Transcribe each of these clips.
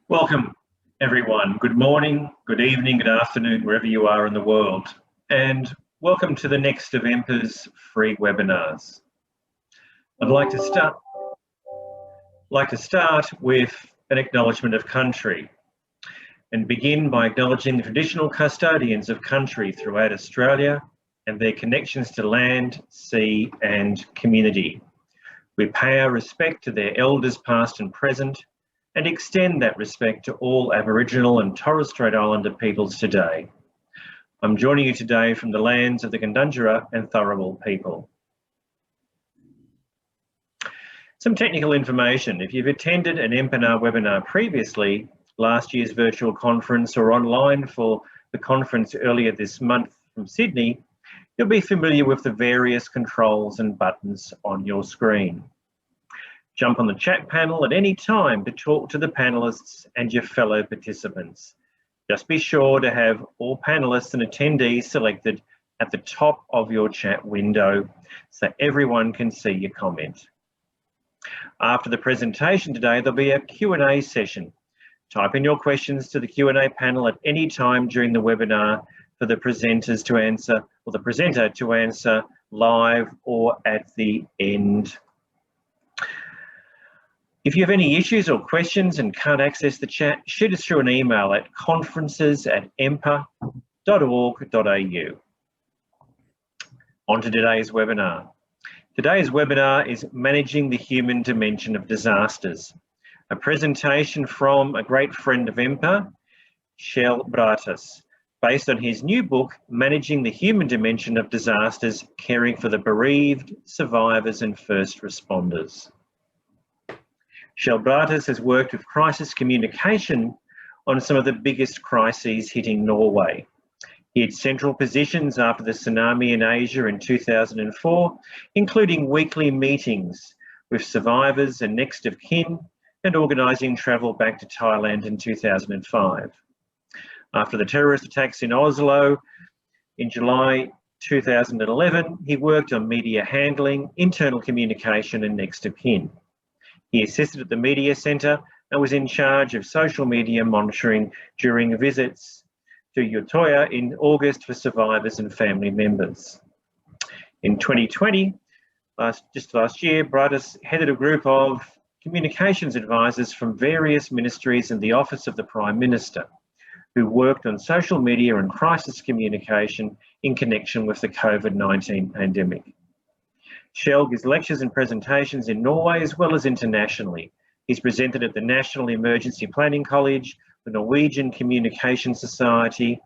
Welcome, everyone. Good morning, good evening, good afternoon, wherever you are in the world. And welcome to the next of EMPA's free webinars. I'd like to start with an acknowledgement of country and begin by acknowledging the traditional custodians of country throughout Australia and their connections to land, sea and community. We pay our respect to their elders past and present and extend that respect to all Aboriginal and Torres Strait Islander peoples today. I'm joining you today from the lands of the Gundungurra and Tharawal people. Some technical information. If you've attended an EMPA webinar previously, last year's virtual conference or online for the conference earlier this month from Sydney, you'll be familiar with the various controls and buttons on your screen. Jump on the chat panel at any time to talk to the panelists and your fellow participants. Just be sure to have all panelists and attendees selected at the top of your chat window so everyone can see your comment. After the presentation today, there'll be a Q&A session. Type in your questions to the Q&A panel at any time during the webinar for the presenters to answer, or the presenter to answer live or at the end. If you have any issues or questions and can't access the chat, shoot us through an email at conferences@empa.org.au. On to today's webinar. Today's webinar is Managing the Human Dimension of Disasters, a presentation from a great friend of EMPA, Kjell Brataas, based on his new book, Managing the Human Dimension of Disasters, Caring for the Bereaved, Survivors and First Responders. Kjell Brataas has worked with crisis communication on some of the biggest crises hitting Norway. He had central positions after the tsunami in Asia in 2004, including weekly meetings with survivors and next of kin and organising travel back to Thailand in 2005. After the terrorist attacks in Oslo in July 2011, he worked on media handling, internal communication and next of kin. He assisted at the Media Centre and was in charge of social media monitoring during visits to Utoya in August for survivors and family members. In 2020, just last year, Brataas headed a group of communications advisors from various ministries and the Office of the Prime Minister, who worked on social media and crisis communication in connection with the COVID-19 pandemic. Kjell gives lectures and presentations in Norway as well as internationally. He's presented at the National Emergency Planning College, the Norwegian Communication Society,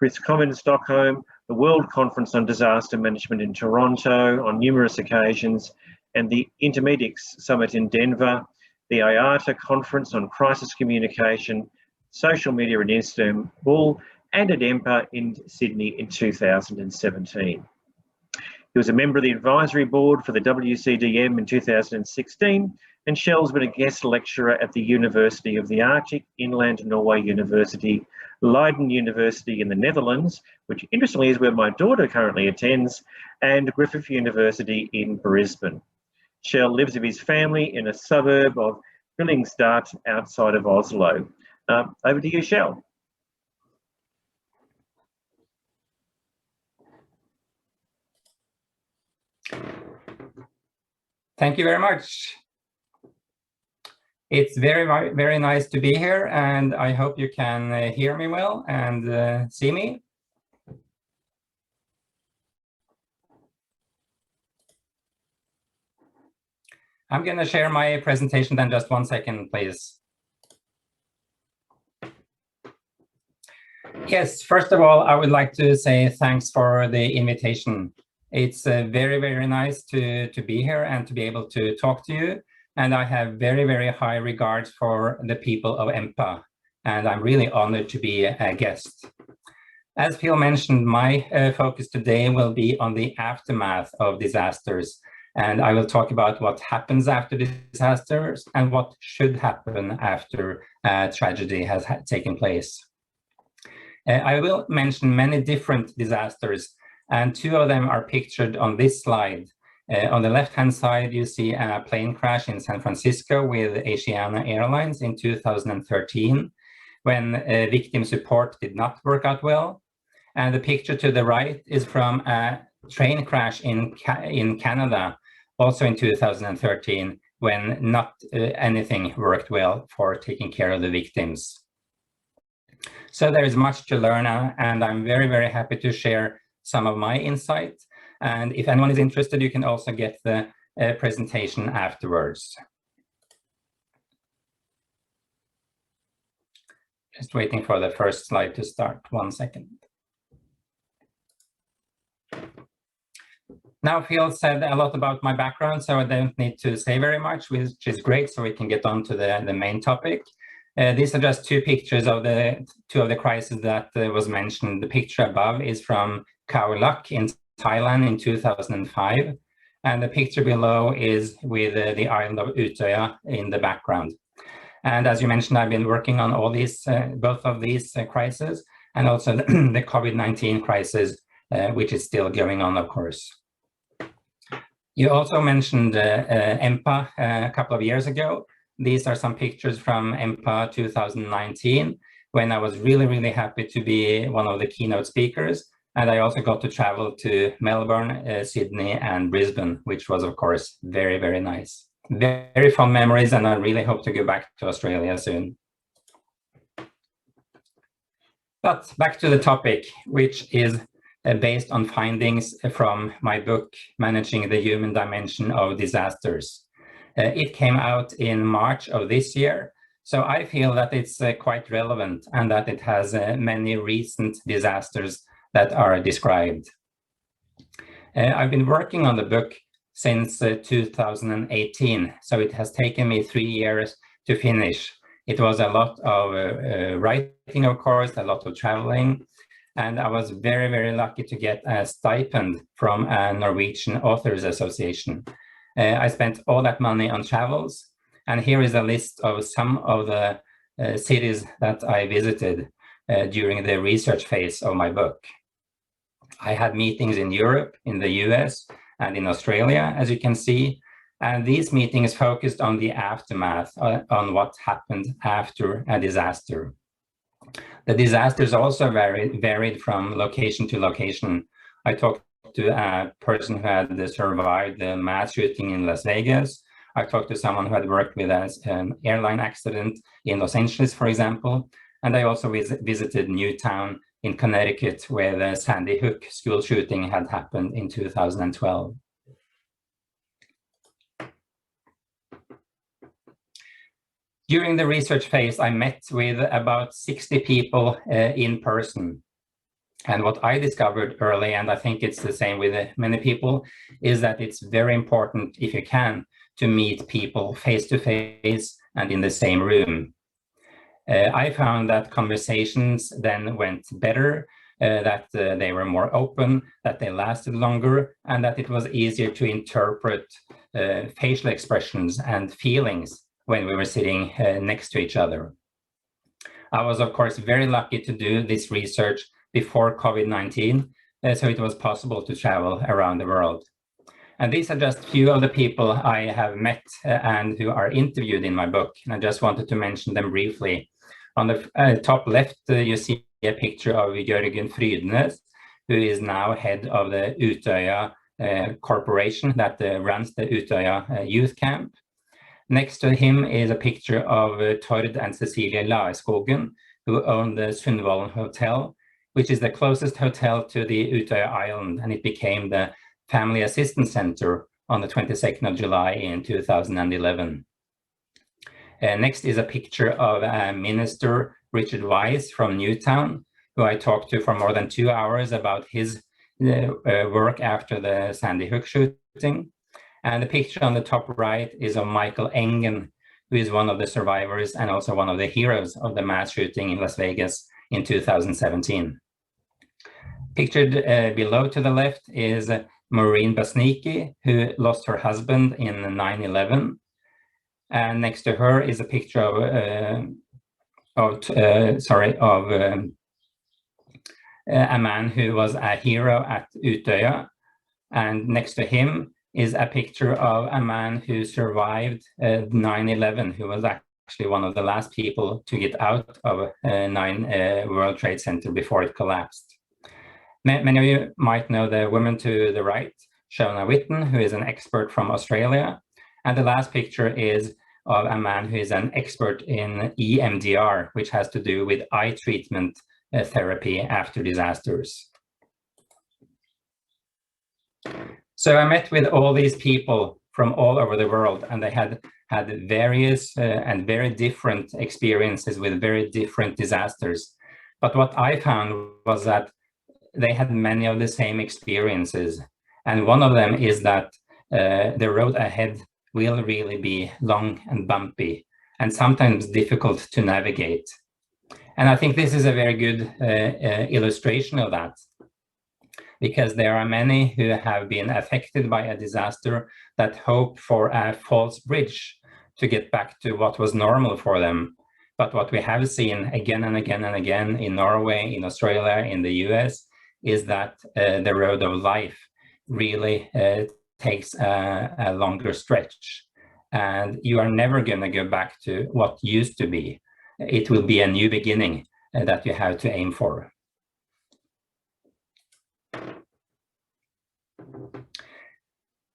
Kriskom in Stockholm, the World Conference on Disaster Management in Toronto on numerous occasions, and the Intermedics Summit in Denver, the IATA Conference on Crisis Communication, Social Media in Istanbul, and at EMPA in Sydney in 2017. He was a member of the advisory board for the WCDM in 2016, and Kjell's been a guest lecturer at the University of the Arctic, Inland Norway University, Leiden University in the Netherlands, which interestingly is where my daughter currently attends, and Griffith University in Brisbane. Kjell lives with his family in a suburb of Billingstad outside of Oslo. Over to you, Kjell. Thank you very much. It's very nice to be here, and I hope you can hear me well and see me. I'm going to share my presentation then, just 1 second, please. Yes, first of all, I would like to say thanks for the invitation. It's very nice to be here and to be able to talk to you. And I have very high regards for the people of EMPA. And I'm really honored to be a guest. As Phil mentioned, my focus today will be on the aftermath of disasters. And I will talk about what happens after disasters and what should happen after tragedy has taken place. I will mention many different disasters, and two of them are pictured on this slide. On the left-hand side, you see a plane crash in San Francisco with Asiana Airlines in 2013, when victim support did not work out well. And the picture to the right is from a train crash in Canada, also in 2013, when not anything worked well for taking care of the victims. So there is much to learn, and I'm very, very happy to share some of my insights. And if anyone is interested, you can also get the presentation afterwards. Just waiting for the first slide to start. 1 second. Now, Kjell said a lot about my background, so I don't need to say very much, which is great, so we can get on to the main topic. These are just two pictures of two of the crises that was mentioned. The picture above is from Khao Lak in Thailand in 2005, and the picture below is with the island of Utøya in the background. And as you mentioned, I've been working on all these, both of these crises, and also the COVID-19 crisis, which is still going on, of course. You also mentioned EMPA a couple of years ago. These are some pictures from EMPA 2019, when I was really, really happy to be one of the keynote speakers. And I also got to travel to Melbourne, Sydney, and Brisbane, which was, of course, very, very nice. Very fond memories, and I really hope to go back to Australia soon. But back to the topic, which is based on findings from my book, Managing the Human Dimension of Disasters. It came out in March of this year, so I feel that it's quite relevant and that it has many recent disasters that are described. I've been working on the book since 2018, so it has taken me 3 years to finish. It was a lot of writing, of course, a lot of traveling, and I was very, very lucky to get a stipend from a Norwegian Authors Association. I spent all that money on travels, and here is a list of some of the cities that I visited during the research phase of my book. I had meetings in Europe, in the US, and in Australia, as you can see, and these meetings focused on the aftermath, on what happened after a disaster. The disasters also varied from location to location. I talked to a person who had survived the mass shooting in Las Vegas. I talked to someone who had worked with an airline accident in Los Angeles, for example. And I also visited Newtown in Connecticut, where the Sandy Hook school shooting had happened in 2012. During the research phase, I met with about 60 people in person. And what I discovered early, and I think it's the same with many people, is that it's very important, if you can, to meet people face to face and in the same room. I found that conversations then went better, that they were more open, that they lasted longer, and that it was easier to interpret facial expressions and feelings when we were sitting next to each other. I was, of course, very lucky to do this research before COVID-19, so it was possible to travel around the world. And these are just a few of the people I have met and who are interviewed in my book. And I just wanted to mention them briefly. On the top left, you see a picture of Jørgen Frydnes, who is now head of the Utøya corporation that runs the Utøya youth camp. Next to him is a picture of Tord and Cecilie Laeskogen, who own the Sundvolden Hotel, which is the closest hotel to the Utøya Island, and it became the Family Assistance Center on the 22nd of July in 2011. Next is a picture of Minister Richard Weiss from Newtown, who I talked to for more than 2 hours about his work after the Sandy Hook shooting. And the picture on the top right is of Michael Engen, who is one of the survivors and also one of the heroes of the mass shooting in Las Vegas in 2017. Pictured below to the left is Maureen Basnicki, who lost her husband in 9/11. And next to her is a picture of a man who was a hero at Utøya. And next to him is a picture of a man who survived 9/11, who was actually one of the last people to get out of 9 World Trade Center before it collapsed. Many of you might know the woman to the right, Shona Witten, who is an expert from Australia. And the last picture is of a man who is an expert in EMDR, which has to do with eye treatment therapy after disasters. So I met with all these people from all over the world, and they had various and very different experiences with very different disasters. But what I found was that they had many of the same experiences. And one of them is that the road ahead will really be long and bumpy and sometimes difficult to navigate. And I think this is a very good illustration of that, because there are many who have been affected by a disaster that hope for a false bridge to get back to what was normal for them. But what we have seen again and again and again in Norway, in Australia, in the US, is that the road of life really takes a longer stretch. And you are never going to go back to what used to be. It will be a new beginning that you have to aim for.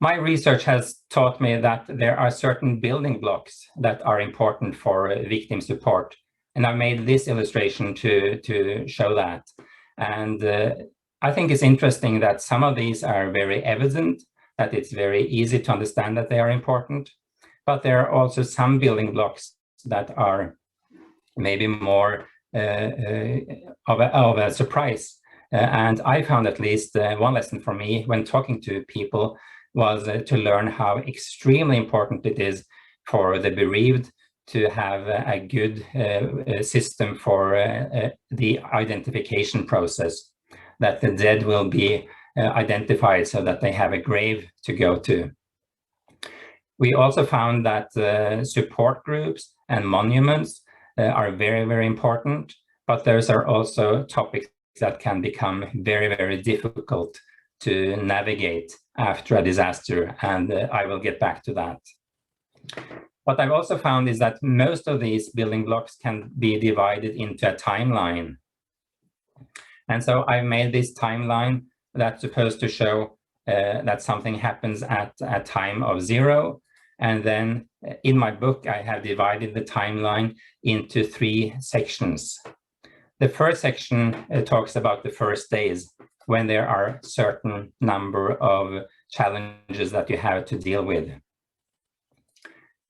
My research has taught me that there are certain building blocks that are important for victim support. And I've made this illustration to show that. And I think it's interesting that some of these are very evident, that it's very easy to understand that they are important. But there are also some building blocks that are maybe more of a surprise. And I found at least one lesson for me when talking to people was to learn how extremely important it is for the bereaved to have a good system for the identification process, that the dead will be identified so that they have a grave to go to. We also found that support groups and monuments are very, very important, but those are also topics that can become very, very difficult to navigate after a disaster, and I will get back to that. What I've also found is that most of these building blocks can be divided into a timeline. And so I've made this timeline that's supposed to show that something happens at a time of 0. And then in my book, I have divided the timeline into 3 sections. The first section talks about the first days, when there are certain number of challenges that you have to deal with.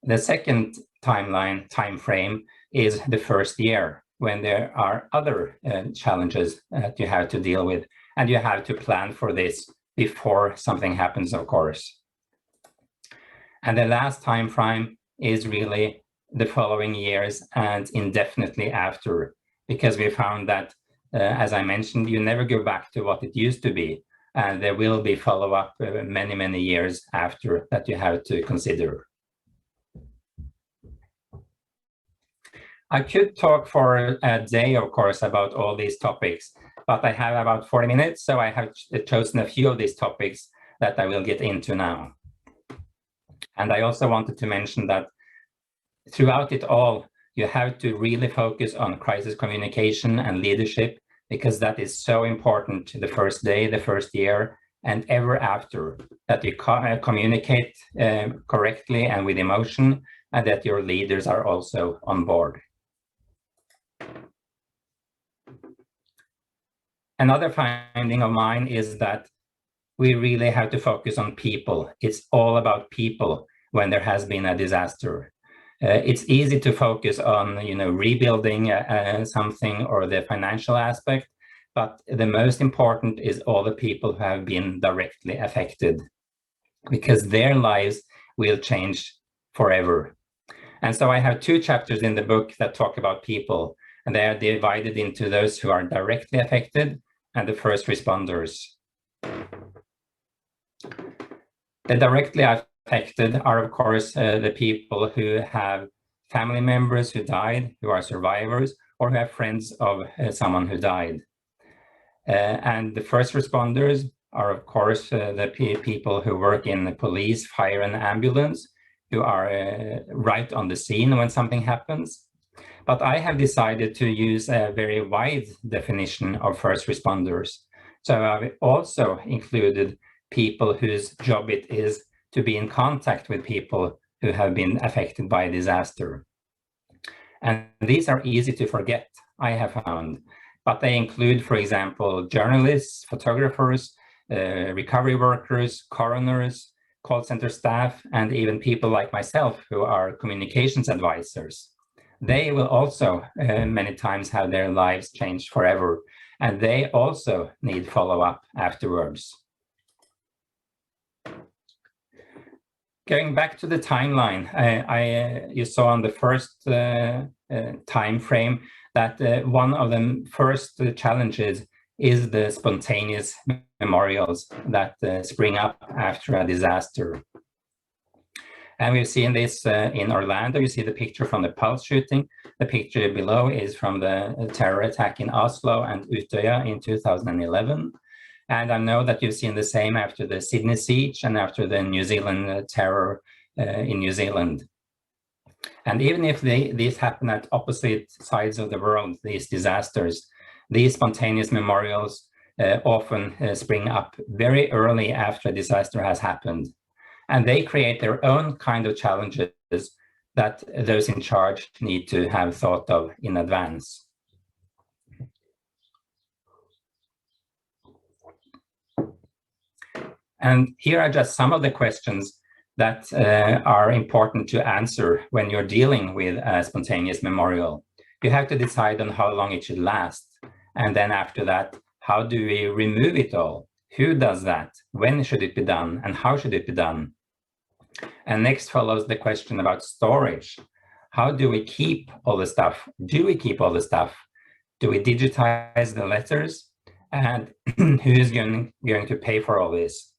The second time frame is the first year, when there are other challenges that you have to deal with, and you have to plan for this before something happens, of course. And the last time frame is really the following years and indefinitely after, because we found that, as I mentioned, you never go back to what it used to be, and there will be follow-up many, many years after that you have to consider. I could talk for a day, of course, about all these topics, but I have about 40 minutes, so I have chosen a few of these topics that I will get into now. And I also wanted to mention that throughout it all, you have to really focus on crisis communication and leadership, because that is so important the first day, the first year, and ever after, that you communicate correctly and with emotion, and that your leaders are also on board. Another finding of mine is that we really have to focus on people. It's all about people when there has been a disaster. It's easy to focus on, rebuilding something or the financial aspect, but the most important is all the people who have been directly affected, because their lives will change forever. And so I have 2 chapters in the book that talk about people, and they are divided into those who are directly affected and the first responders. The directly affected are, of course, the people who have family members who died, who are survivors, or who have friends of someone who died. And the first responders are, of course, the people who work in the police, fire, and ambulance, who are right on the scene when something happens. But I have decided to use a very wide definition of first responders. So I've also included people whose job it is to be in contact with people who have been affected by disaster. And these are easy to forget, I have found, but they include, for example, journalists, photographers, recovery workers, coroners, call center staff, and even people like myself who are communications advisors. They will also many times have their lives changed forever, and they also need follow-up afterwards. Going back to the timeline, you saw on the first time frame that one of the first challenges is the spontaneous memorials that spring up after a disaster. And we've seen this in Orlando. You see the picture from the Pulse shooting. The picture below is from the terror attack in Oslo and Utøya in 2011. And I know that you've seen the same after the Sydney siege and after the New Zealand terror in New Zealand. And even if these happen at opposite sides of the world, these disasters, these spontaneous memorials often spring up very early after a disaster has happened. And they create their own kind of challenges that those in charge need to have thought of in advance. And here are just some of the questions that are important to answer when you're dealing with a spontaneous memorial. You have to decide on how long it should last. And then after that, how do we remove it all? Who does that? When should it be done? And how should it be done? And next follows the question about storage. How do we keep all the stuff? Do we keep all the stuff? Do we digitize the letters? And who is going to pay for all this?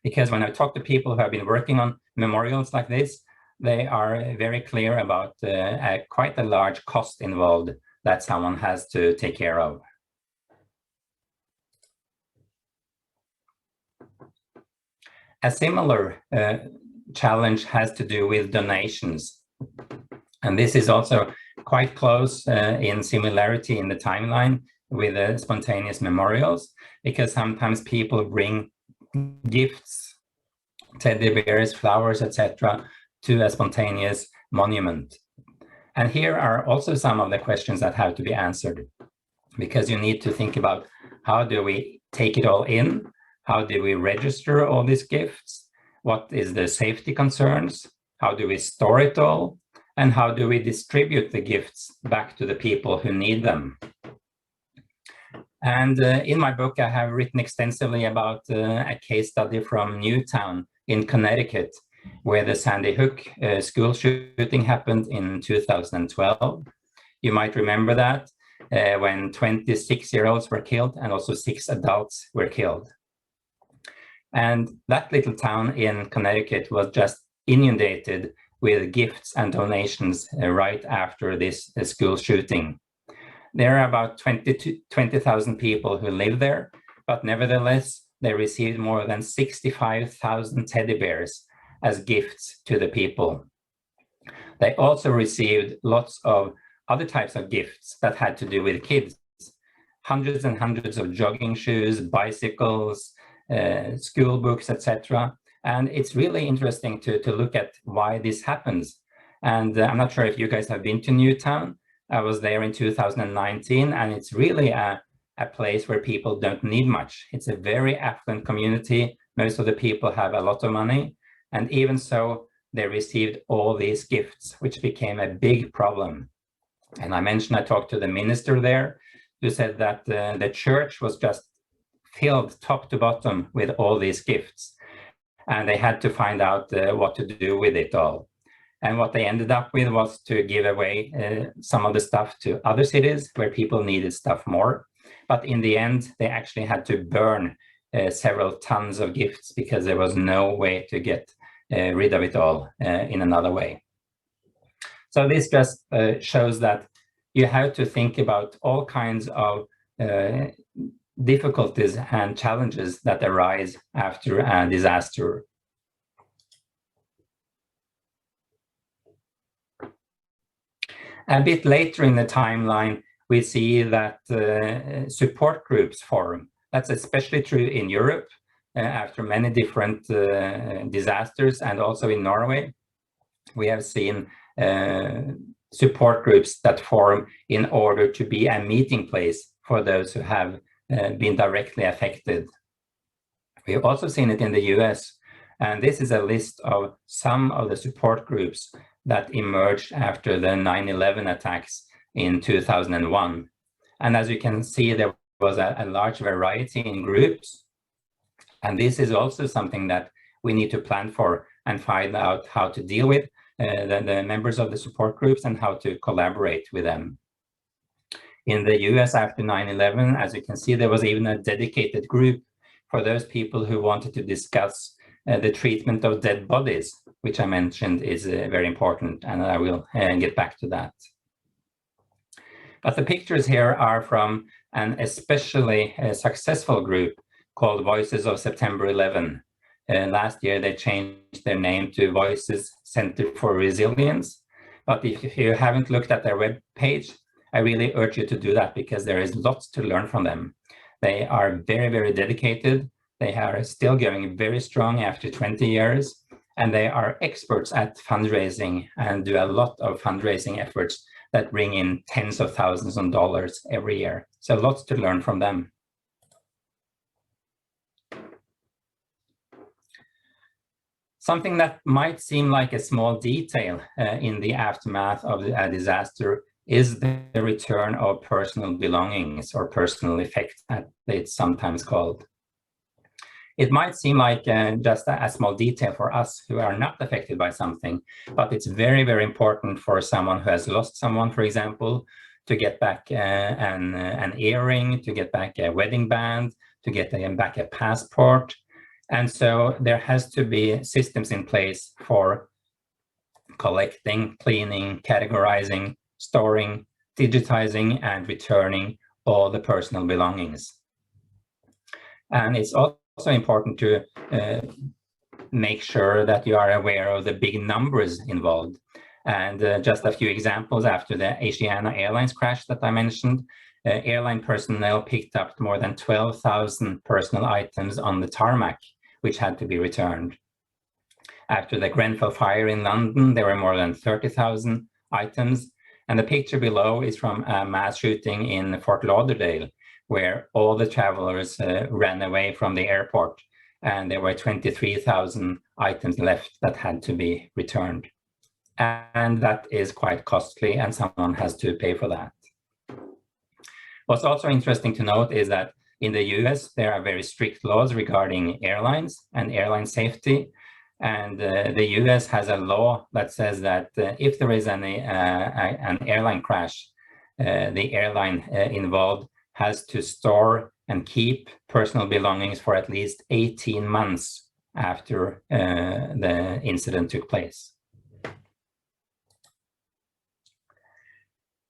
Because when I talk to people who have been working on memorials like this, they are very clear about quite a large cost involved that someone has to take care of. A similar challenge has to do with donations. And this is also quite close in similarity in the timeline with the spontaneous memorials, because sometimes people bring gifts, teddy bears, flowers, etc., to a spontaneous monument. And here are also some of the questions that have to be answered, because you need to think about how do we take it all in? How do we register all these gifts? What is the safety concerns? How do we store it all? And how do we distribute the gifts back to the people who need them? And in my book, I have written extensively about a case study from Newtown in Connecticut, where the Sandy Hook school shooting happened in 2012. You might remember that when 26-year-olds were killed and also 6 adults were killed. And that little town in Connecticut was just inundated with gifts and donations right after this school shooting. There are about 20,000 people who live there, but nevertheless, they received more than 65,000 teddy bears as gifts to the people. They also received lots of other types of gifts that had to do with kids. Hundreds and hundreds of jogging shoes, bicycles, school books, etc. And it's really interesting to look at why this happens. And I'm not sure if you guys have been to Newtown. I was there in 2019, and it's really a place where people don't need much. It's a very affluent community. Most of the people have a lot of money. And even so, they received all these gifts, which became a big problem. And I talked to the minister there, who said that the church was just filled top to bottom with all these gifts. And they had to find out what to do with it all. And what they ended up with was to give away some of the stuff to other cities where people needed stuff more. But in the end, they actually had to burn several tons of gifts because there was no way to get rid of it all in another way. So this just shows that you have to think about all kinds of difficulties and challenges that arise after a disaster. A bit later in the timeline, we see that support groups form. That's especially true in Europe after many different disasters, and also in Norway. We have seen support groups that form in order to be a meeting place for those who have been directly affected. We've also seen it in the US, and this is a list of some of the support groups that emerged after the 9/11 attacks in 2001. And as you can see, there was a large variety in groups. And this is also something that we need to plan for and find out how to deal with the members of the support groups and how to collaborate with them. In the US after 9/11, as you can see, there was even a dedicated group for those people who wanted to discuss the treatment of dead bodies, which I mentioned is very important, and I will get back to that. But the pictures here are from an especially successful group called Voices of September 11. Last year, they changed their name to Voices Center for Resilience. But if you haven't looked at their web page, I really urge you to do that, because there is lots to learn from them. They are very, very dedicated. They are still going very strong after 20 years, and they are experts at fundraising and do a lot of fundraising efforts that bring in tens of thousands of dollars every year. So lots to learn from them. Something that might seem like a small detail in the aftermath of a disaster is the return of personal belongings, or personal effects, as it's sometimes called. It might seem like just a small detail for us who are not affected by something, but it's very, very important for someone who has lost someone, for example, to get back an earring, to get back a wedding band, to get back a passport. And so there has to be systems in place for collecting, cleaning, categorizing, storing, digitizing, and returning all the personal belongings. And it's also important to make sure that you are aware of the big numbers involved. And just a few examples: after the Asiana Airlines crash that I mentioned, airline personnel picked up more than 12,000 personal items on the tarmac, which had to be returned. After the Grenfell fire in London, there were more than 30,000 items. And the picture below is from a mass shooting in Fort Lauderdale, where all the travelers ran away from the airport, and there were 23,000 items left that had to be returned. And that is quite costly, and someone has to pay for that. What's also interesting to note is that in the US, there are very strict laws regarding airlines and airline safety. And the US has a law that says that if there is an airline crash, the airline involved has to store and keep personal belongings for at least 18 months after the incident took place.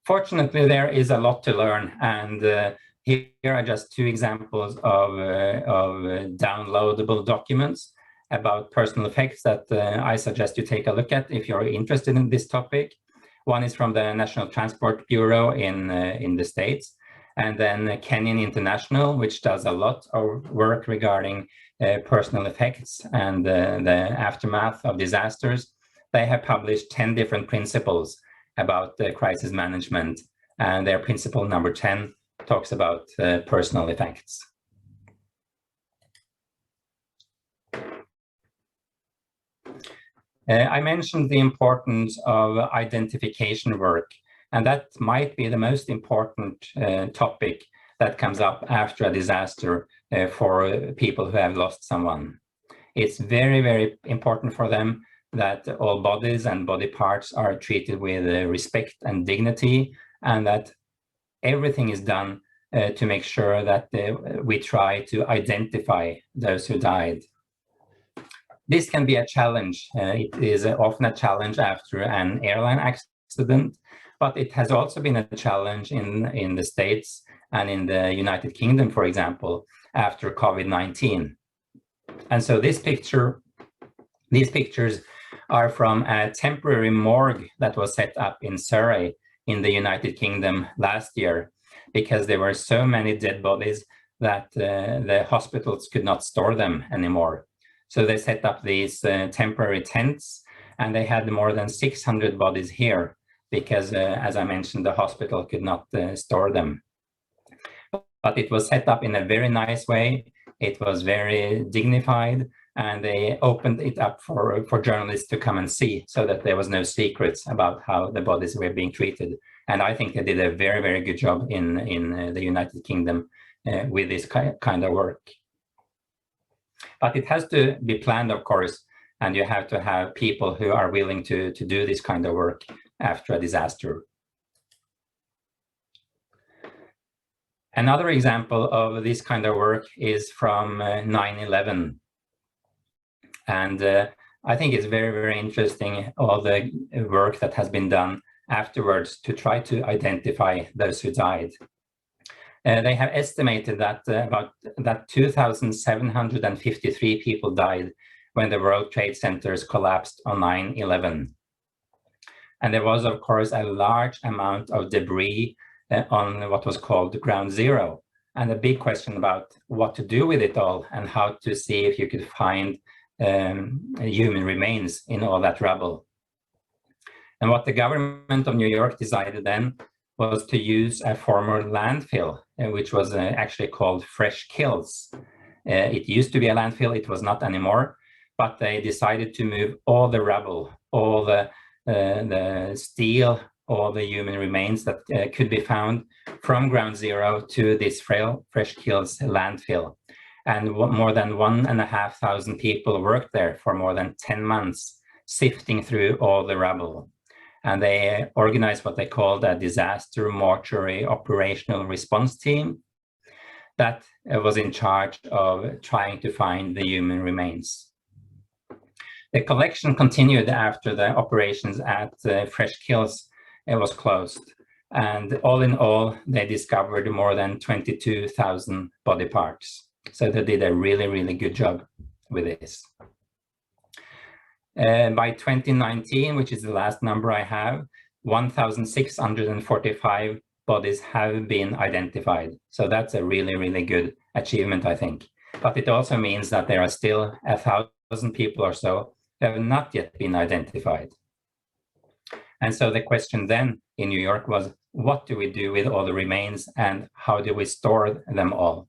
Fortunately, there is a lot to learn, and here are just two examples of downloadable documents about personal effects that I suggest you take a look at if you're interested in this topic. One is from the National Transport Bureau in the States, and then Kenyan International, which does a lot of work regarding personal effects and the aftermath of disasters. They have published 10 different principles about crisis management, and their principle number 10 talks about personal effects. I mentioned the importance of identification work, and that might be the most important topic that comes up after a disaster for people who have lost someone. It's very, very important for them that all bodies and body parts are treated with respect and dignity, and that everything is done to make sure that we try to identify those who died. This can be a challenge. It is often a challenge after an airline accident, but it has also been a challenge in the States and in the United Kingdom, for example, after COVID-19. And so these pictures are from a temporary morgue that was set up in Surrey in the United Kingdom last year, because there were so many dead bodies that the hospitals could not store them anymore. So they set up these temporary tents, and they had more than 600 bodies here because, as I mentioned, the hospital could not store them. But it was set up in a very nice way. It was very dignified, and they opened it up for journalists to come and see, so that there was no secrets about how the bodies were being treated. And I think they did a very, very good job in the United Kingdom with this kind of work. But it has to be planned, of course, and you have to have people who are willing to do this kind of work after a disaster. Another example of this kind of work is from 9/11. And I think it's very, very interesting, all the work that has been done afterwards to try to identify those who died. They have estimated that 2,753 people died when the World Trade Centers collapsed on 9/11. And there was, of course, a large amount of debris on what was called Ground Zero, and a big question about what to do with it all and how to see if you could find human remains in all that rubble. And what the government of New York decided then was to use a former landfill, which was actually called Fresh Kills. It used to be a landfill, it was not anymore, but they decided to move all the rubble, all the steel, all the human remains that could be found from Ground Zero to this Fresh Kills landfill. And more than 1,500 people worked there for more than 10 months, sifting through all the rubble. And they organized what they called a disaster mortuary operational response team that was in charge of trying to find the human remains. The collection continued after the operations at Fresh Kills was closed. And all in all, they discovered more than 22,000 body parts. So they did a really, really good job with this. By 2019, which is the last number I have, 1,645 bodies have been identified. So that's a really, really good achievement, I think. But it also means that there are still 1,000 people or so who have not yet been identified. And so the question then in New York was, what do we do with all the remains and how do we store them all?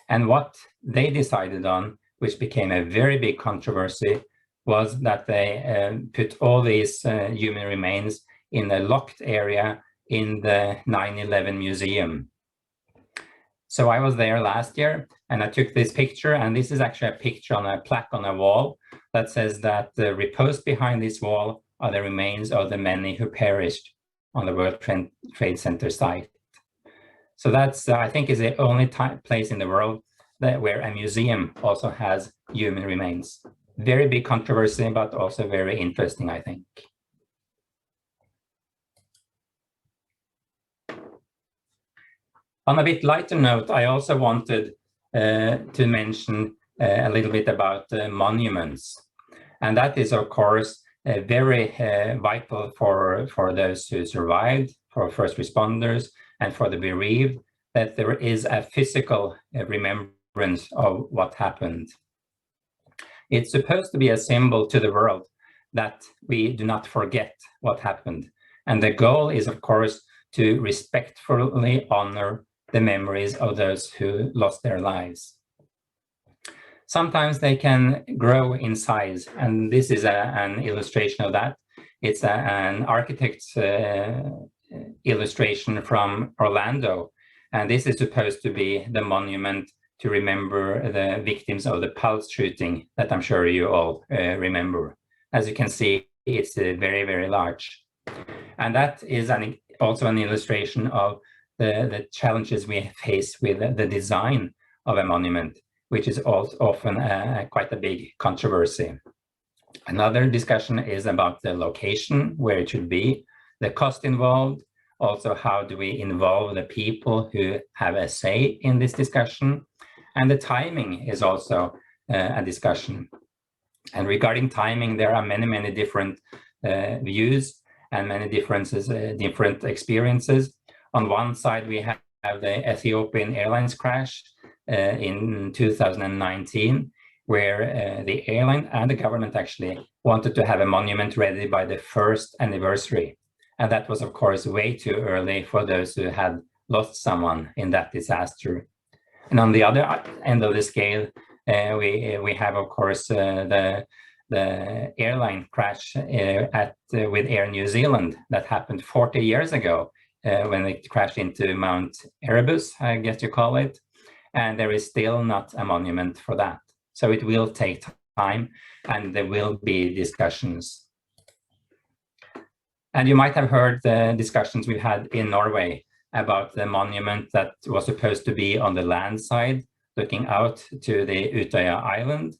And what they decided on, which became a very big controversy, was that they put all these human remains in a locked area in the 9/11 museum. So I was there last year and I took this picture, and this is actually a picture on a plaque on a wall that says that reposed behind this wall are the remains of the many who perished on the World Trade Center site. So that's, I think, is the only place in the world where a museum also has human remains. Very big controversy, but also very interesting, I think. On a bit lighter note, I also wanted to mention a little bit about monuments. And that is, of course, very vital for those who survived, for first responders, and for the bereaved, that there is a physical remembrance of what happened. It's supposed to be a symbol to the world that we do not forget what happened. And the goal is, of course, to respectfully honor the memories of those who lost their lives. Sometimes they can grow in size, and this is an illustration of that. It's an architect's illustration from Orlando, and this is supposed to be the monument to remember the victims of the Pulse shooting that I'm sure you all remember. As you can see, it's very, very large. And that is also an illustration of the challenges we face with the design of a monument, which is also often quite a big controversy. Another discussion is about the location, where it should be, the cost involved, Also, how do we involve the people who have a say in this discussion? And the timing is also a discussion. And regarding timing, there are many different views and many differences, different experiences. On one side, we have the Ethiopian Airlines crash in 2019, where the airline and the government actually wanted to have a monument ready by the 1st anniversary. And that was, of course, way too early for those who had lost someone in that disaster. And on the other end of the scale, we have, of course, the airline crash with Air New Zealand that happened 40 years ago when it crashed into Mount Erebus, I guess you call it. And there is still not a monument for that. So it will take time and there will be discussions. And you might have heard the discussions we've had in Norway about the monument that was supposed to be on the land side, looking out to the Utøya Island.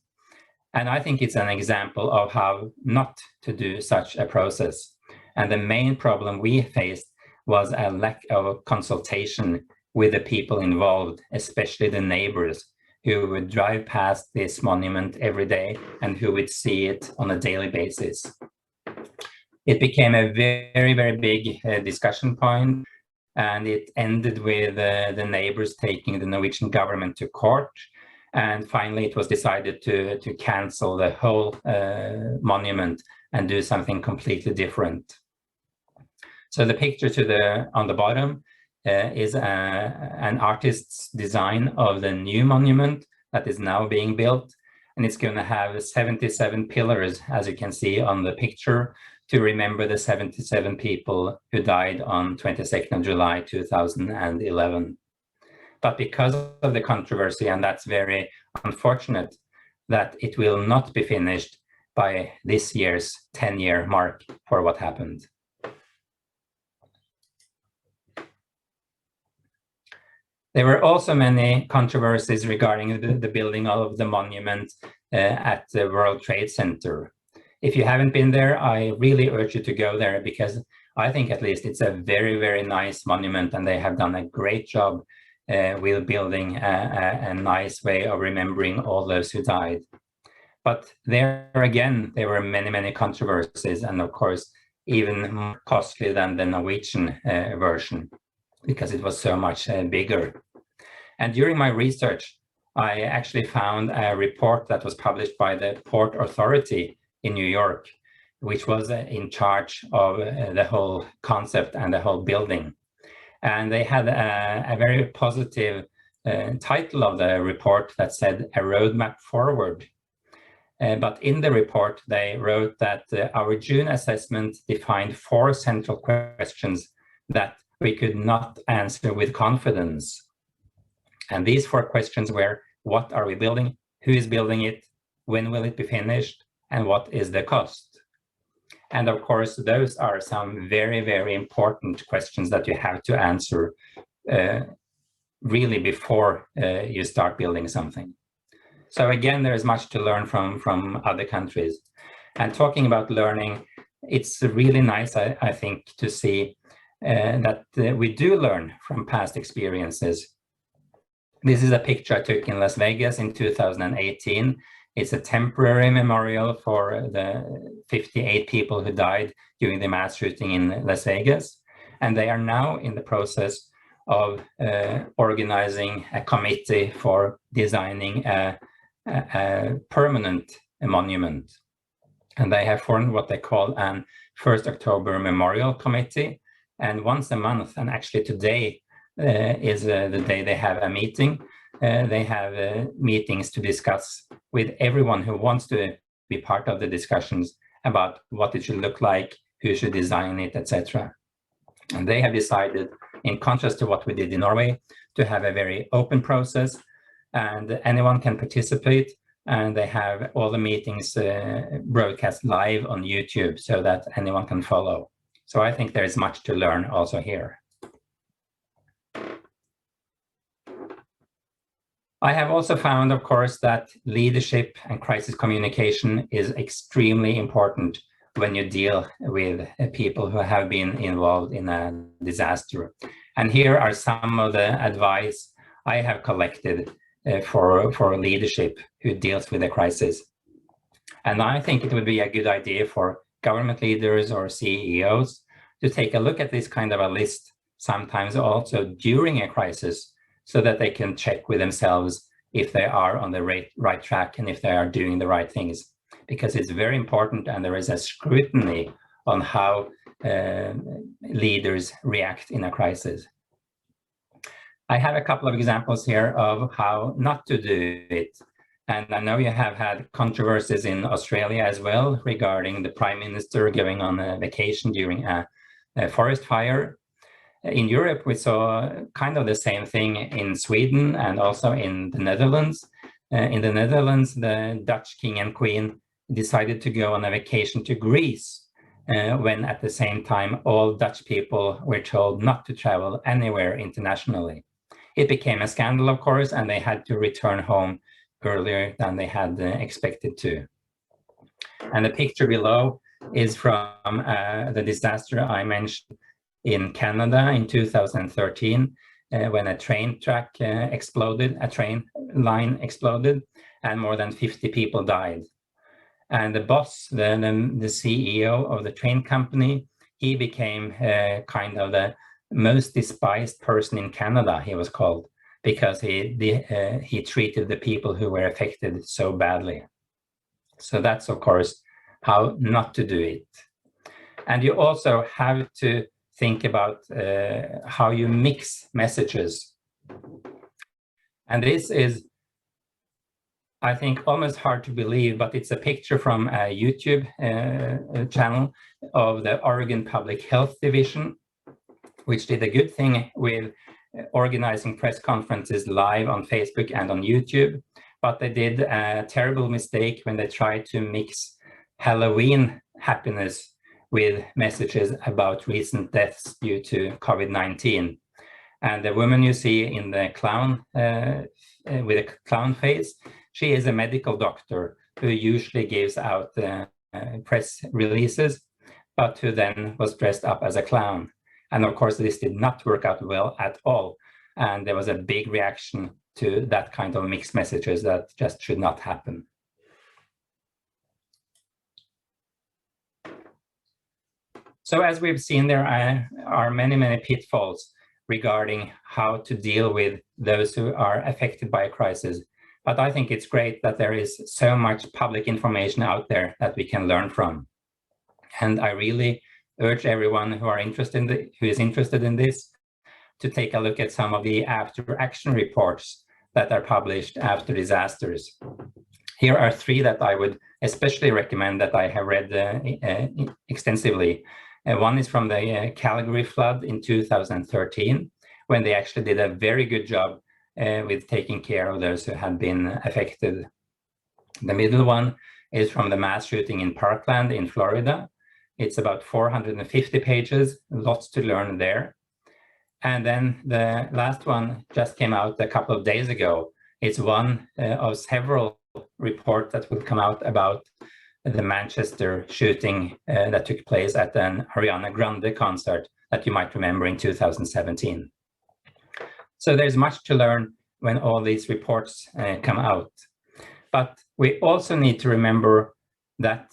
And I think it's an example of how not to do such a process. And the main problem we faced was a lack of consultation with the people involved, especially the neighbors who would drive past this monument every day and who would see it on a daily basis. It became a very big discussion point, and it ended with the neighbors taking the Norwegian government to court. And finally, it was decided to cancel the whole monument and do something completely different. So the picture on the bottom is an artist's design of the new monument that is now being built. And it's going to have 77 pillars, as you can see on the picture, to remember the 77 people who died on 22nd of July 2011. But because of the controversy, and that's very unfortunate, that it will not be finished by this year's 10-year mark for what happened. There were also many controversies regarding the building of the monument at the World Trade Center. If you haven't been there, I really urge you to go there, because I think at least it's a very nice monument, and they have done a great job with building a nice way of remembering all those who died. But there again, there were many controversies, and of course, even more costly than the Norwegian version, because it was so much bigger. And during my research, I actually found a report that was published by the Port Authority in New York, which was in charge of the whole concept and the whole building. And they had a very positive title of the report that said "A Roadmap Forward." But in the report, they wrote that our June assessment defined 4 central questions that we could not answer with confidence. And these 4 questions were: what are we building? Who is building it? When will it be finished? And what is the cost? And of course, those are some very important questions that you have to answer really before you start building something. So again, there is much to learn from other countries. And talking about learning, it's really nice, I think, to see that we do learn from past experiences. This is a picture I took in Las Vegas in 2018. It's a temporary memorial for the 58 people who died during the mass shooting in Las Vegas. And they are now in the process of organizing a committee for designing a permanent monument. And they have formed what they call an 1st October Memorial Committee. And once a month, and actually today is the day they have a meeting, they have meetings to discuss with everyone who wants to be part of the discussions about what it should look like, who should design it, etc. And they have decided, in contrast to what we did in Norway, to have a very open process, and anyone can participate, and they have all the meetings broadcast live on YouTube so that anyone can follow. So I think there is much to learn also here. I have also found, of course, that leadership and crisis communication is extremely important when you deal with people who have been involved in a disaster. And here are some of the advice I have collected for leadership who deals with a crisis. And I think it would be a good idea for government leaders or CEOs to take a look at this kind of a list, sometimes also during a crisis, so that they can check with themselves if they are on the right track and if they are doing the right things. Because it's very important, and there is a scrutiny on how leaders react in a crisis. I have a couple of examples here of how not to do it. And I know you have had controversies in Australia as well regarding the Prime Minister going on a vacation during a forest fire. In Europe, we saw kind of the same thing in Sweden and also in the Netherlands. In the Netherlands, the Dutch King and Queen decided to go on a vacation to Greece, when at the same time all Dutch people were told not to travel anywhere internationally. It became a scandal, of course, and they had to return home earlier than they had expected to. And the picture below is from the disaster I mentioned in Canada in 2013, when a train track exploded, a train line exploded, and more than 50 people died. And the boss, the CEO of the train company, he became kind of the most despised person in Canada, he was called, because he treated the people who were affected so badly. So that's, of course, how not to do it. And you also have to think about how you mix messages. And this is, I think, almost hard to believe, but it's a picture from a YouTube channel of the Oregon Public Health Division, which did a good thing with organizing press conferences live on Facebook and on YouTube. But they did a terrible mistake when they tried to mix Halloween happiness with messages about recent deaths due to COVID-19. And the woman you see in the clown, with a clown face, she is a medical doctor who usually gives out press releases, but who then was dressed up as a clown. And of course, this did not work out well at all. And there was a big reaction to that kind of mixed messages that just should not happen. So as we've seen, there are many, many pitfalls regarding how to deal with those who are affected by a crisis. But I think it's great that there is so much public information out there that we can learn from. And I really urge everyone who is interested in this to take a look at some of the after action reports that are published after disasters. Here are three that I would especially recommend that I have read extensively. One is from the Calgary flood in 2013, when they actually did a very good job with taking care of those who had been affected. The middle one is from the mass shooting in Parkland in Florida. It's about 450 pages, lots to learn there. And then the last one just came out a couple of days ago. It's one of several reports that will come out about the Manchester shooting that took place at an Ariana Grande concert that you might remember in 2017. So there's much to learn when all these reports come out. But we also need to remember that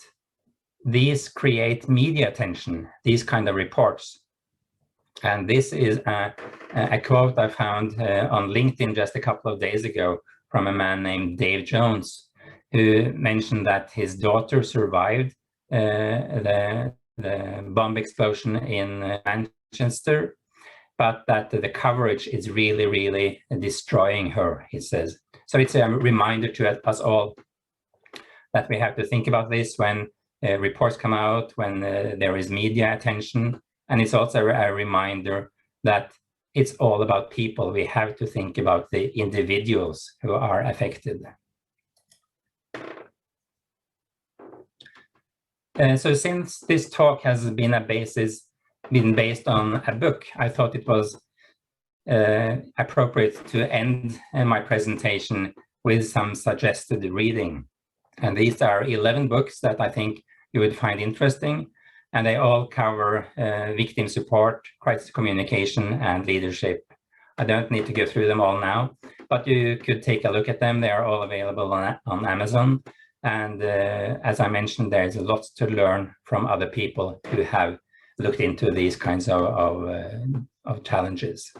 these create media attention, these kind of reports. And this is a quote I found on LinkedIn just a couple of days ago from a man named Dave Jones, who mentioned that his daughter survived the bomb explosion in Manchester, but that the coverage is really, really destroying her, he says. So it's a reminder to us all that we have to think about this when reports come out, when there is media attention. And it's also a reminder that it's all about people. We have to think about the individuals who are affected. So since this talk has been based on a book, I thought it was appropriate to end my presentation with some suggested reading. And these are 11 books that I think you would find interesting. And they all cover victim support, crisis communication, and leadership. I don't need to go through them all now, but you could take a look at them. They are all available on Amazon. And as I mentioned, there's lots to learn from other people who have looked into these kinds of challenges.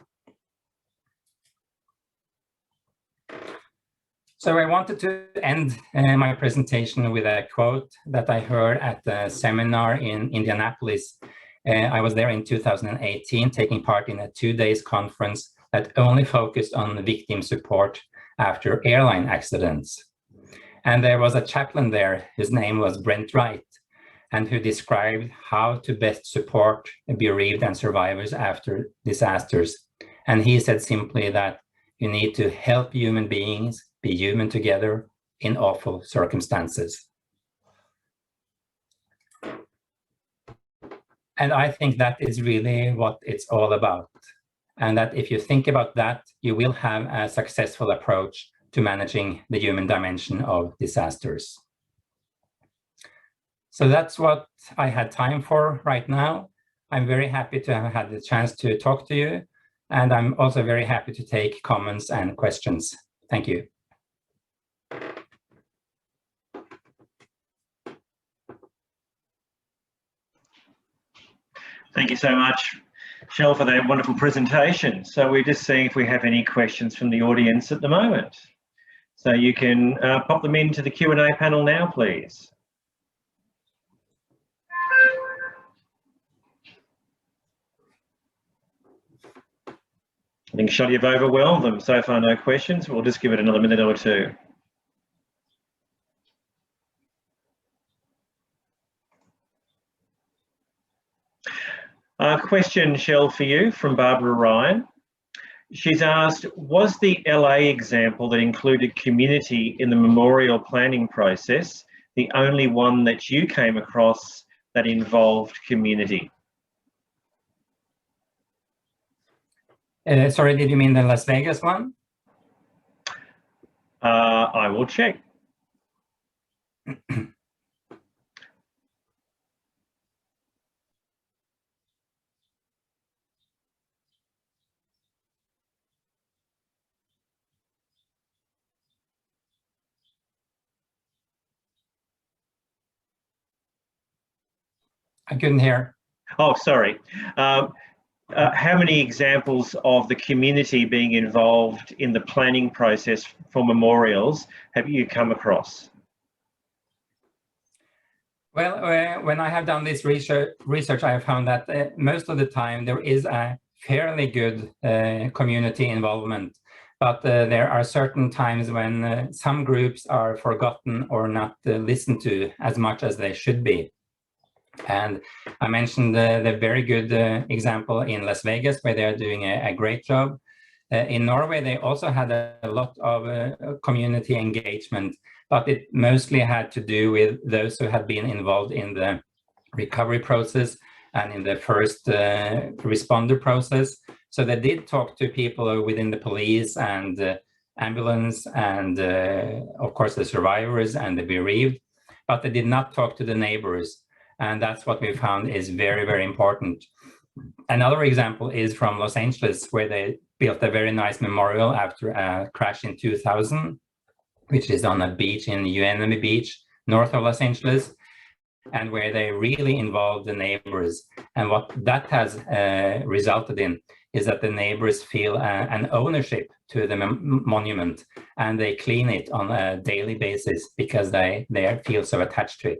So I wanted to end my presentation with a quote that I heard at the seminar in Indianapolis. I was there in 2018, taking part in a 2-day conference that only focused on victim support after airline accidents. And there was a chaplain there, his name was Brent Wright, and who described how to best support bereaved and survivors after disasters. And he said simply that you need to help human beings be human together in awful circumstances. And I think that is really what it's all about. And that if you think about that, you will have a successful approach to managing the human dimension of disasters. So that's what I had time for right now. I'm very happy to have had the chance to talk to you. And I'm also very happy to take comments and questions. Thank you. Thank you so much, Kjell, for that wonderful presentation. So we're just seeing if we have any questions from the audience at the moment. So you can pop them into the Q&A panel now, please. I think, Kjell, you've overwhelmed them. So far, no questions. We'll just give it another minute or two. A question, Kjell, for you from Barbara Ryan. She's asked, was the LA example that included community in the memorial planning process the only one that you came across that involved community? Sorry, did you mean the Las Vegas one? I will check. I couldn't hear. Oh, sorry. How many examples of the community being involved in the planning process for memorials have you come across? Well, when I have done this research, I have found that most of the time there is a fairly good community involvement, but there are certain times when some groups are forgotten or not listened to as much as they should be. And I mentioned the very good example in Las Vegas, where they are doing a great job. In Norway, they also had a lot of community engagement, but it mostly had to do with those who had been involved in the recovery process and in the first responder process. So they did talk to people within the police and ambulance and of course the survivors and the bereaved, but they did not talk to the neighbors. And that's what we found is very, very important. Another example is from Los Angeles, where they built a very nice memorial after a crash in 2000, which is on a beach in UNM Beach, north of Los Angeles, and where they really involved the neighbors. And what that has resulted in is that the neighbors feel an ownership to the monument, and they clean it on a daily basis because they feel so attached to it.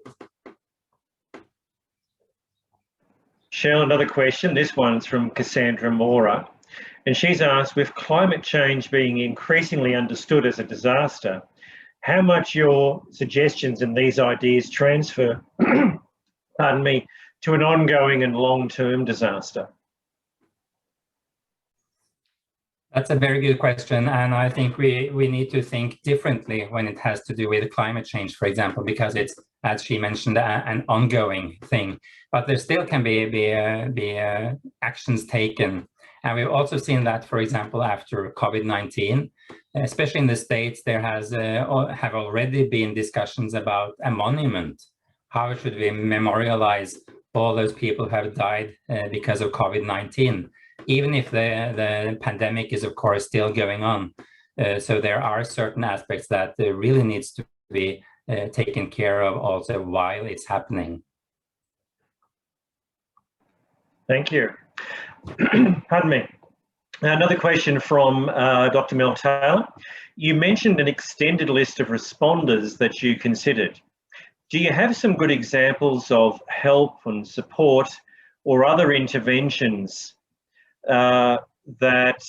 Kjell, another question. This one's from Cassandra Mora, and she's asked, with climate change being increasingly understood as a disaster, how much your suggestions and these ideas transfer, pardon me, to an ongoing and long-term disaster? That's a very good question, and I think we need to think differently when it has to do with climate change, for example, because it's, as she mentioned, an ongoing thing. But there still can be actions taken, and we've also seen that, for example, after COVID-19, especially in the States, there have already been discussions about a monument. how should we memorialize all those people who have died because of COVID-19, even if the pandemic is, of course, still going on. So there are certain aspects that really needs to be taken care of also while it's happening. Thank you. Pardon me. Another question from Dr. Mel Taylor. You mentioned an extended list of responders that you considered. Do you have some good examples of help and support or other interventions that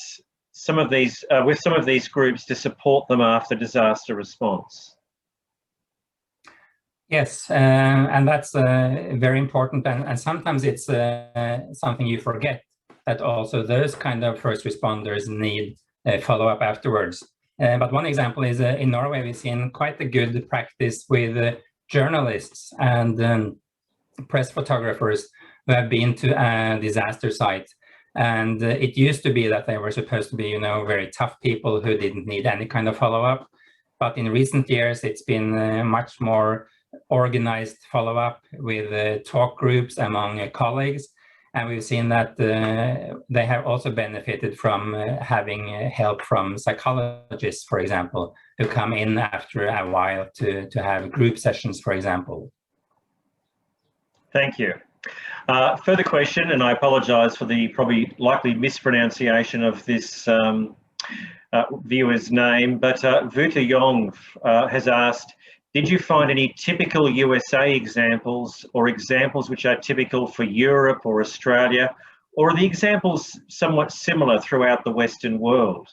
some of these with some of these groups to support them after disaster response? Yes, and that's very important, and sometimes it's something you forget, that also those kind of first responders need follow-up afterwards. But one example is in Norway, we've seen quite a good practice with journalists and press photographers who have been to a disaster site. And it used to be that they were supposed to be, you know, very tough people who didn't need any kind of follow-up. But in recent years, it's been much more organized follow-up with talk groups among colleagues. And we've seen that they have also benefited from having help from psychologists, for example, who come in after a while to have group sessions, for example. Thank you. Further question, and I apologise for the probably likely mispronunciation of this viewer's name, but Vuta Yong has asked, did you find any typical USA examples or examples which are typical for Europe or Australia, or are the examples somewhat similar throughout the Western world?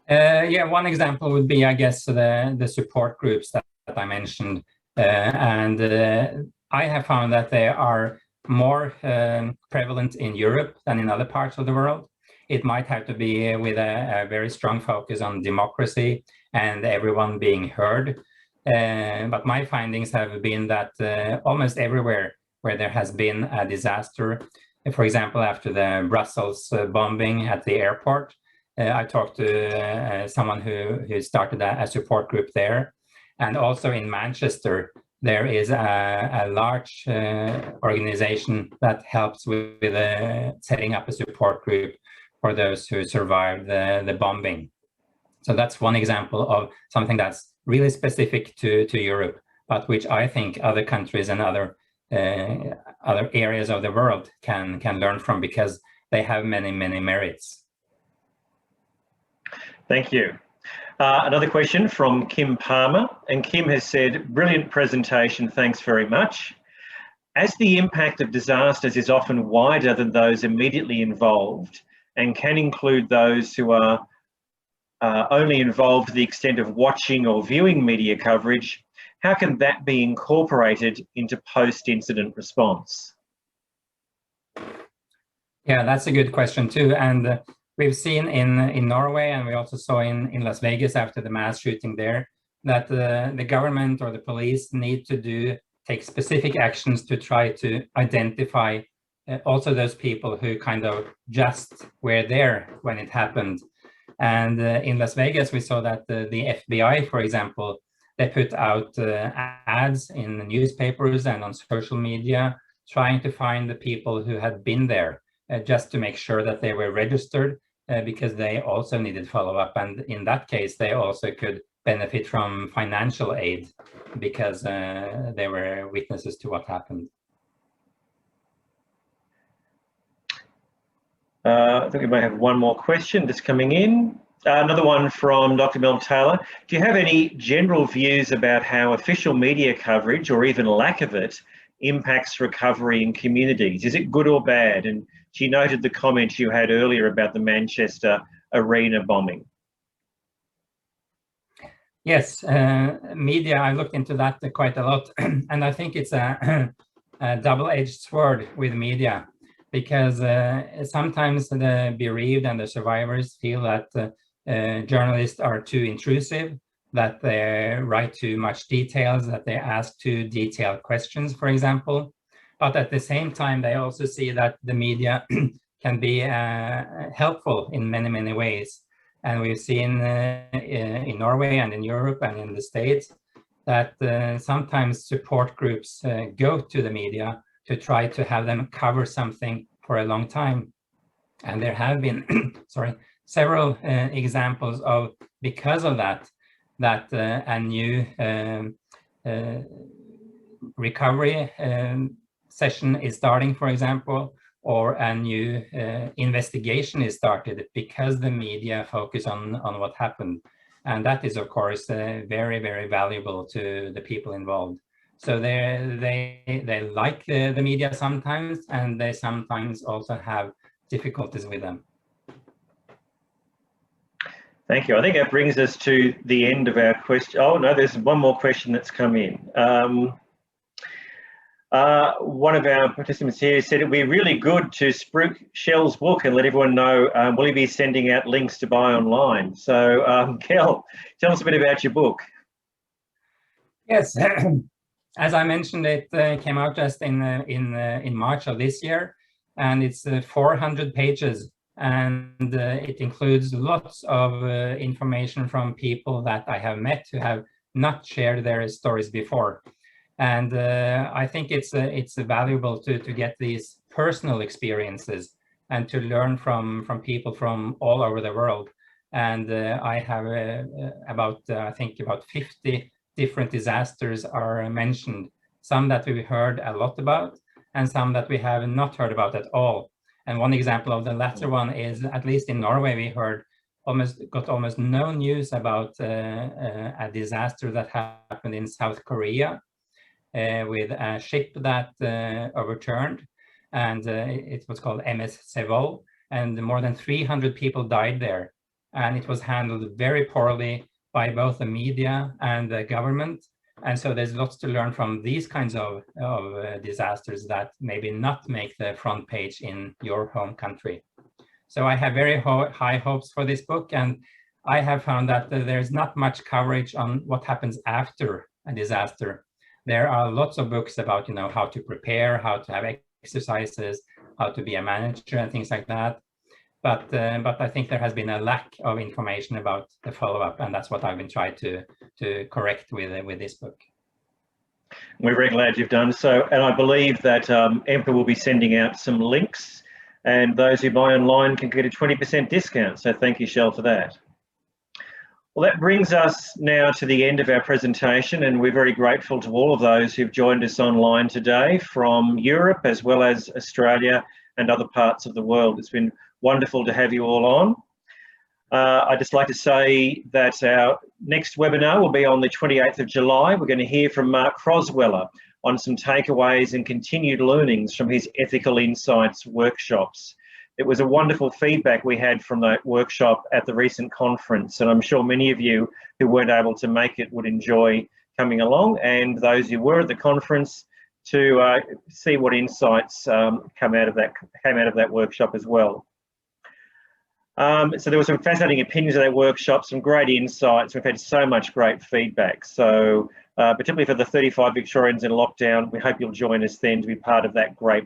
Yeah, one example would be, I guess, the support groups that I mentioned. I have found that they are more prevalent in Europe than in other parts of the world. It might have to be with a very strong focus on democracy and everyone being heard. But my findings have been that almost everywhere where there has been a disaster, for example, after the Brussels bombing at the airport, I talked to someone who started a support group there. And also in Manchester, there is a large organization that helps with setting up a support group for those who survived the bombing. So that's one example of something that's really specific to Europe, but which I think other countries and other areas of the world can learn from, because they have many merits. Thank you. Another question from Kim Palmer, and Kim has said, brilliant presentation, thanks very much. As the impact of disasters is often wider than those immediately involved and can include those who are only involved to the extent of watching or viewing media coverage, how can that be incorporated into post-incident response? Yeah, that's a good question too. And we've seen in Norway, and we also saw in Las Vegas after the mass shooting there, that the government or the police need to take specific actions to try to identify also those people who kind of just were there when it happened. And in Las Vegas, we saw that the FBI, for example, they put out ads in the newspapers and on social media, trying to find the people who had been there, just to make sure that they were registered, because they also needed follow-up. And in that case, they also could benefit from financial aid because they were witnesses to what happened. I think we may have one more question just coming in. Another one from Dr. Mel Taylor. Do you have any general views about how official media coverage, or even lack of it, impacts recovery in communities? Is it good or bad? And she noted the comment you had earlier about the Manchester arena bombing. Yes, media, I looked into that quite a lot. And I think it's a double-edged sword with media, because sometimes the bereaved and the survivors feel that journalists are too intrusive, that they write too much details, that they ask too detailed questions, for example. But at the same time, they also see that the media can be helpful in many ways. And we've seen in Norway and in Europe and in the States that sometimes support groups go to the media to try to have them cover something for a long time. And there have been several examples of, because of that, a new recovery session is starting, for example, or a new investigation is started because the media focus on what happened. And that is, of course, very, very valuable to the people involved. So they like the media sometimes, and they sometimes also have difficulties with them. Thank you. I think that brings us to the end of our question. Oh no, there's one more question that's come in. One of our participants here said it'd be really good to spruik Kjell's book and let everyone know, will he be sending out links to buy online? So Kjell, tell us a bit about your book. Yes, as I mentioned, it came out just in March of this year, and it's 400 pages, and it includes lots of information from people that I have met who have not shared their stories before. And I think it's valuable to get these personal experiences and to learn from people from all over the world. And I have I think about 50 different disasters are mentioned, some that we've heard a lot about and some that we have not heard about at all. And one example of the latter one is, at least in Norway, we got almost no news about a disaster that happened in South Korea with a ship that overturned, and it was called MS Cevo, and more than 300 people died there. And it was handled very poorly by both the media and the government. And so there's lots to learn from these kinds of disasters that maybe not make the front page in your home country. So I have very high hopes for this book, and I have found that there's not much coverage on what happens after a disaster. There are lots of books about, how to prepare, how to have exercises, how to be a manager and things like that. But I think there has been a lack of information about the follow-up, and that's what I've been trying to correct with this book. We're very glad you've done so, and I believe that EMPA will be sending out some links, and those who buy online can get a 20% discount. So thank you, Kjell, for that. Well, that brings us now to the end of our presentation, and we're very grateful to all of those who've joined us online today from Europe as well as Australia and other parts of the world. It's been wonderful to have you all on. I'd just like to say that our next webinar will be on the 28th of July. We're going to hear from Mark Crosweller on some takeaways and continued learnings from his Ethical Insights workshops. It was a wonderful feedback we had from that workshop at the recent conference, and I'm sure many of you who weren't able to make it would enjoy coming along, and those who were at the conference to see what insights came out of that workshop as well. So there were some fascinating opinions of that workshop, some great insights. We've had so much great feedback. So particularly for the 35 Victorians in lockdown, we hope you'll join us then to be part of that great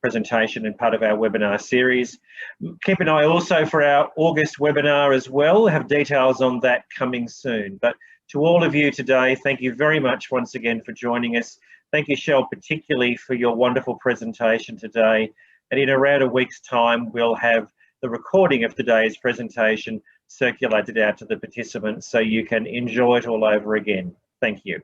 presentation and part of our webinar series. Keep an eye also for our August webinar as well. We'll have details on that coming soon. But to all of you today, thank you very much once again for joining us. Thank you, Kjell, particularly for your wonderful presentation today. And in around a week's time, we'll have the recording of today's presentation circulated out to the participants so you can enjoy it all over again. Thank you.